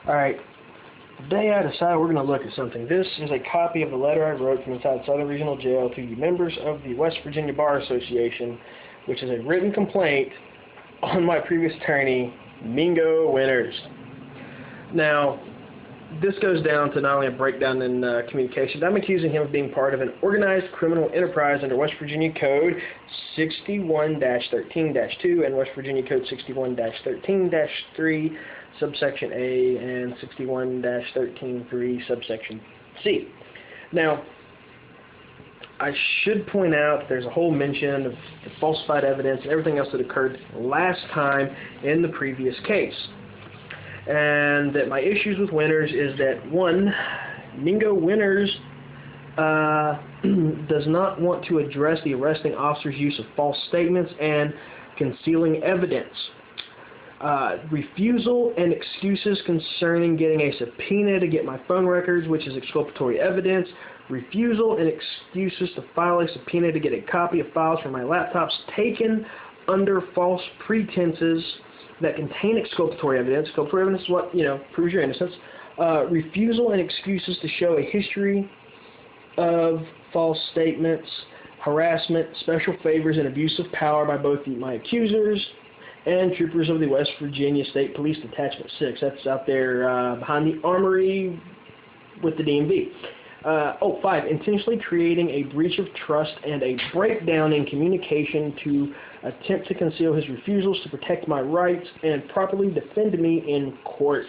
Alright, today I decided we're going to look at something. This is a copy of the letter I wrote from inside Southern Regional Jail to the members of the West Virginia Bar Association, which is a written complaint on my previous attorney, Mingo Winters. Now, this goes down to not only a breakdown in communication, I'm accusing him of being part of an organized criminal enterprise under West Virginia Code 61-13-2 and West Virginia Code 61-13-3, subsection A, and 61-13-3, subsection C. Now, I should point out there's a whole mention of the falsified evidence and everything else that occurred last time in the previous case. And that my issues with Winters is that, one, Mingo Winters does not want to address the arresting officer's use of false statements and concealing evidence. Refusal and excuses concerning getting a subpoena to get my phone records, which is exculpatory evidence. Refusal and excuses to file a subpoena to get a copy of files from my laptops taken under false pretenses that contain exculpatory evidence. Exculpatory evidence is what, proves your innocence. Refusal and excuses to show a history of false statements, harassment, special favors, and abuse of power by both my accusers and troopers of the West Virginia State Police Detachment 6. That's out there behind the armory with the DMV. 5, intentionally creating a breach of trust and a breakdown in communication to attempt to conceal his refusals to protect my rights and properly defend me in court.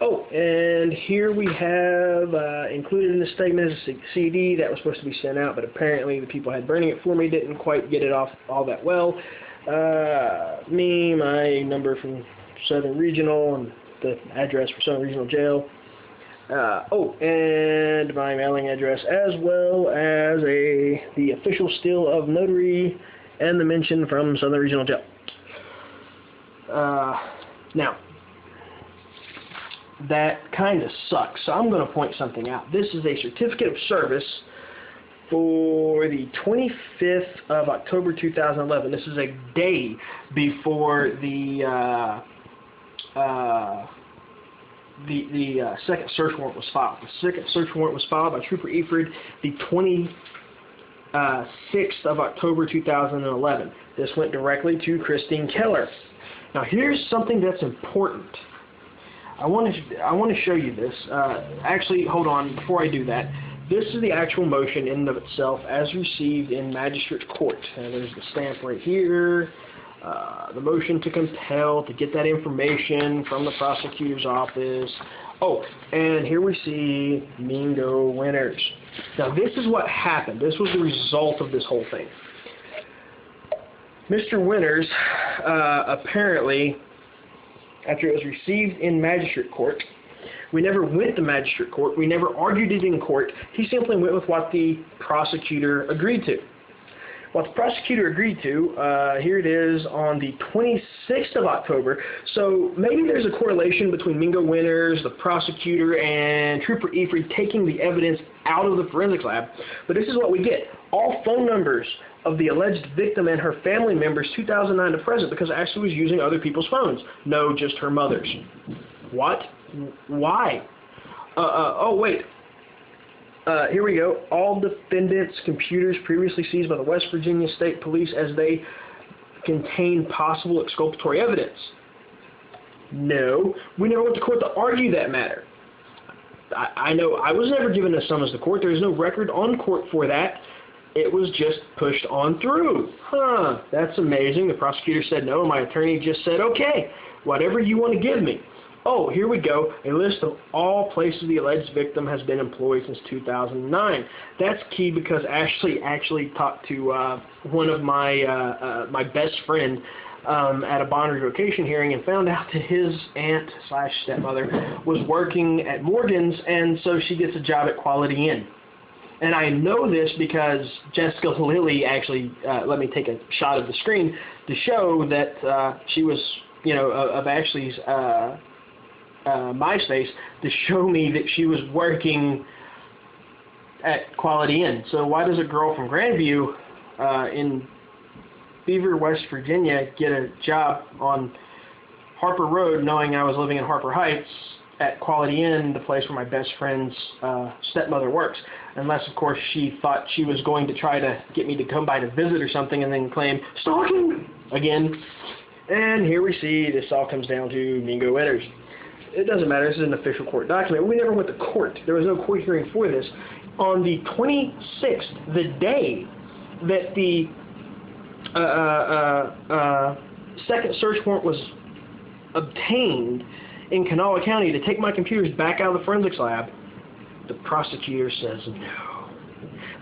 And here we have included in the statement is a CD that was supposed to be sent out, but apparently the people had burning it for me didn't quite get it off all that well. My number from Southern Regional, and the address for Southern Regional Jail. And my mailing address, as well as the official seal of notary and the mention from Southern Regional Jail. Now, that kind of sucks, so I'm going to point something out. This is a certificate of service for the 25th of October 2011. This is a day before the second search warrant was filed. The second search warrant was filed by Trooper Efred the 26th of October 2011. This went directly to Kristine Keller. Now here's something that's important. I want to show you this. Actually, hold on. Before I do that, this is the actual motion in and of itself as received in magistrate court. And there's the stamp right here. The motion to compel to get that information from the prosecutor's office. And here we see Mingo Winters. Now this is what happened. This was the result of this whole thing. Mr. Winters, apparently, after it was received in magistrate court, we never went to magistrate court. We never argued it in court. He simply went with what the prosecutor agreed to. What the prosecutor agreed to, here it is on the 26th of October. So maybe there's a correlation between Mingo Winters, the prosecutor, and Trooper Efred taking the evidence out of the forensics lab. But this is what we get. All phone numbers of the alleged victim and her family members 2009 to present, because Ashley was using other people's phones. No, just her mother's. What? Why? Here we go. All defendants' computers previously seized by the West Virginia State Police as they contain possible exculpatory evidence. No, we never went to court to argue that matter. I know I was never given a summons to court. There is no record on court for that. It was just pushed on through. That's amazing. The prosecutor said no. My attorney just said, okay, whatever you want to give me. Here we go. A list of all places the alleged victim has been employed since 2009. That's key because Ashley actually talked to one of my best friend at a bond revocation hearing and found out that his aunt/stepmother was working at Morgan's, and so she gets a job at Quality Inn. And I know this because Jessica Lilly actually let me take a shot of the screen to show that she was, of Ashley's MySpace, to show me that she was working at Quality Inn. So why does a girl from Grandview in Beaver, West Virginia, get a job on Harper Road, knowing I was living in Harper Heights at Quality Inn, the place where my best friend's stepmother works. Unless, of course, she thought she was going to try to get me to come by to visit or something and then claim stalking again. And here we see this all comes down to Mingo Winters. It doesn't matter. This is an official court document. We never went to court. There was no court hearing for this. On the 26th, the day that the second search warrant was obtained in Kanawha County to take my computers back out of the forensics lab, the prosecutor says no.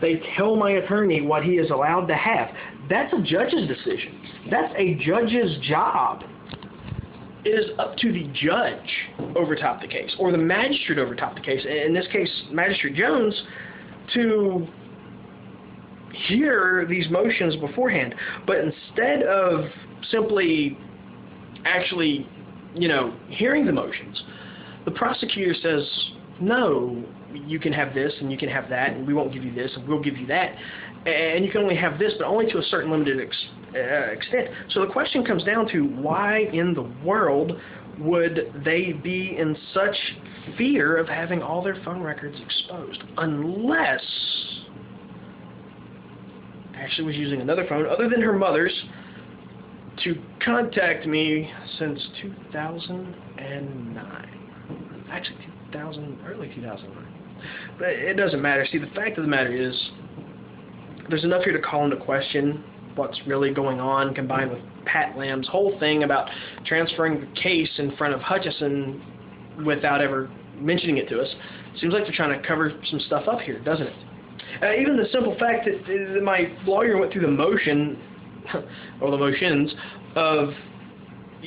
They tell my attorney what he is allowed to have. That's a judge's decision. That's a judge's job. It is up to the judge over top the case, or the magistrate over top the case, in this case, Magistrate Jones, to hear these motions beforehand. But instead of simply actually, hearing the motions, the prosecutor says, no, you can have this and you can have that, and we won't give you this and we'll give you that, and you can only have this, but only to a certain limited extent. So the question comes down to, why in the world would they be in such fear of having all their phone records exposed, unless Ashley was using another phone other than her mother's to contact me since 2009. Actually, early 2009. But it doesn't matter. See, the fact of the matter is, there's enough here to call into question what's really going on, combined with Pat Lamb's whole thing about transferring the case in front of Hutchison without ever mentioning it to us. Seems like they're trying to cover some stuff up here, doesn't it? Even the simple fact that my lawyer went through the motion, or the motions, of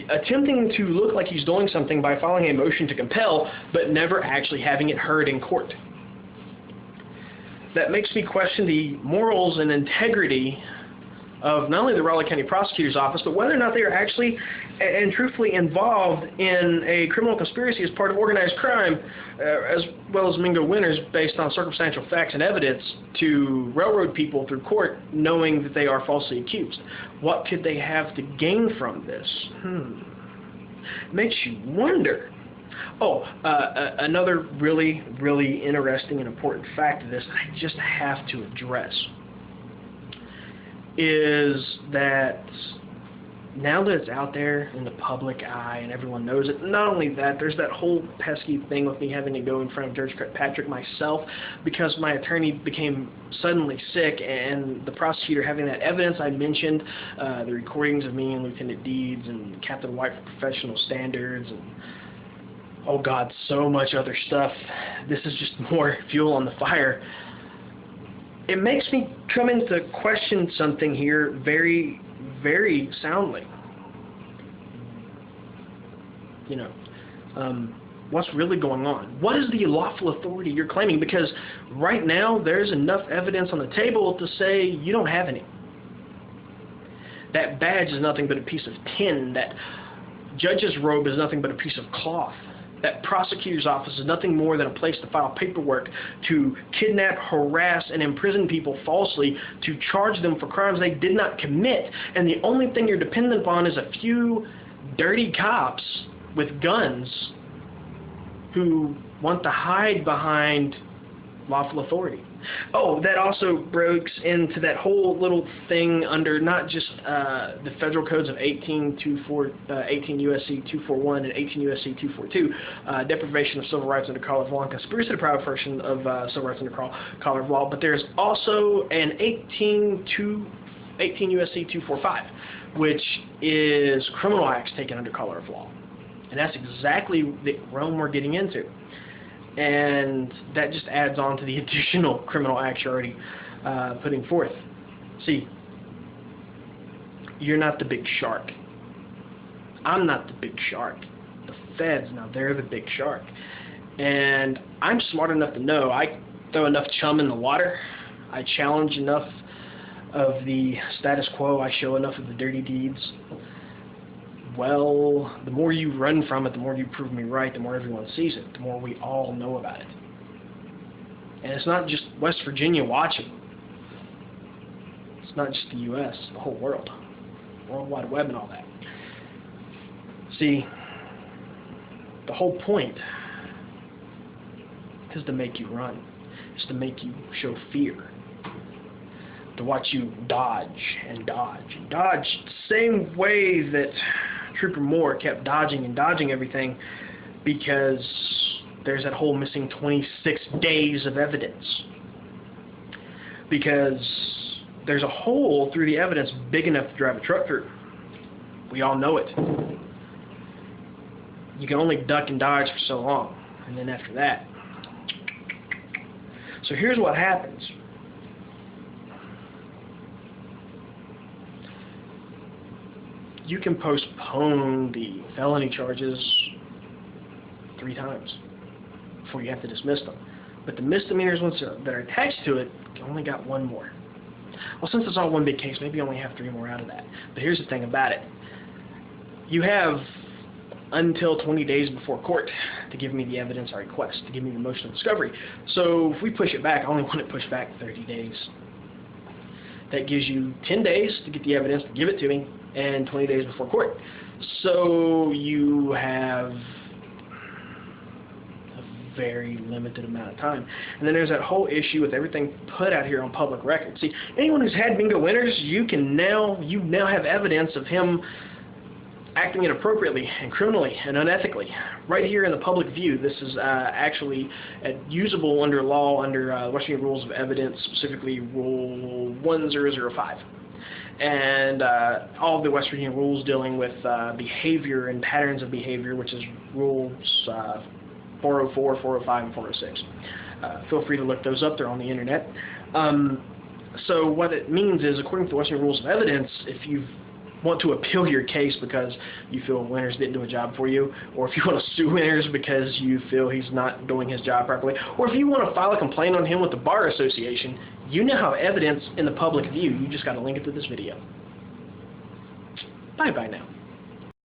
attempting to look like he's doing something by filing a motion to compel, but never actually having it heard in court. That makes me question the morals and integrity of not only the Raleigh County Prosecutor's Office, but whether or not they are actually and truthfully involved in a criminal conspiracy as part of organized crime, as well as Mingo Winters, based on circumstantial facts and evidence, to railroad people through court, knowing that they are falsely accused. What could they have to gain from this? Makes you wonder. Another really, really interesting and important fact of this that I just have to address is that now that it's out there in the public eye and everyone knows it, not only that, there's that whole pesky thing with me having to go in front of Judge Kirkpatrick myself because my attorney became suddenly sick, and the prosecutor having that evidence I mentioned, the recordings of me and Lieutenant Deeds and Captain White for Professional Standards, and oh God, so much other stuff. This is just more fuel on the fire. It makes me come into question something here very, very soundly. What's really going on? What is the lawful authority you're claiming? Because right now there's enough evidence on the table to say you don't have any. That badge is nothing but a piece of tin. That judge's robe is nothing but a piece of cloth. That prosecutor's office is nothing more than a place to file paperwork to kidnap, harass, and imprison people falsely to charge them for crimes they did not commit. And the only thing you're dependent upon is a few dirty cops with guns who want to hide behind lawful authority. Oh, that also breaks into that whole little thing under not just the federal codes of 18 U.S.C. 241 and 18 U.S.C. 242, deprivation of civil rights under color of law, and conspiracy to deprive a person of civil rights under color of law, but there's also an 18 U.S.C. 245, which is criminal acts taken under color of law. And that's exactly the realm we're getting into. And that just adds on to the additional criminal acts you're already putting forth. See, you're not the big shark. I'm not the big shark. The feds, now they're the big shark. And I'm smart enough to know I throw enough chum in the water, I challenge enough of the status quo, I show enough of the dirty deeds. Well, the more you run from it, the more you prove me right, the more everyone sees it, the more we all know about it. And it's not just West Virginia watching. It's not just the U.S., the whole world. World Wide Web and all that. See, The whole point is to make you run. It's to make you show fear. To watch you dodge and dodge and dodge. Same way that Trooper Moore kept dodging and dodging everything, because there's that whole missing 26 days of evidence. Because there's a hole through the evidence big enough to drive a truck through. We all know it. You can only duck and dodge for so long, and then after that. So here's what happens. You can postpone the felony charges 3 times before you have to dismiss them. But the misdemeanors ones that are attached to it, you only got 1 more. Well, since it's all one big case, maybe you only have 3 more out of that. But here's the thing about it. You have until 20 days before court to give me the evidence I request, to give me the motion of discovery. So if we push it back, I only want it pushed back 30 days. That gives you 10 days to get the evidence, to give it to me, and 20 days before court. So you have a very limited amount of time. And then there's that whole issue with everything put out here on public record. See, anyone who's had bingo winners, you now have evidence of him acting inappropriately and criminally and unethically. Right here in the public view, this is actually usable under law, under West Virginia Rules of Evidence, specifically Rule 1005. And all of the West Virginia rules dealing with behavior and patterns of behavior, which is Rules 404, 405, and 406. Feel free to look those up. They're on the internet. So what it means is, according to the West Virginia Rules of Evidence, if you want to appeal your case because you feel Winters didn't do a job for you, or if you want to sue Winters because you feel he's not doing his job properly, or if you want to file a complaint on him with the Bar Association, you now have evidence in the public view. You just got to link it to this video. Bye-bye now.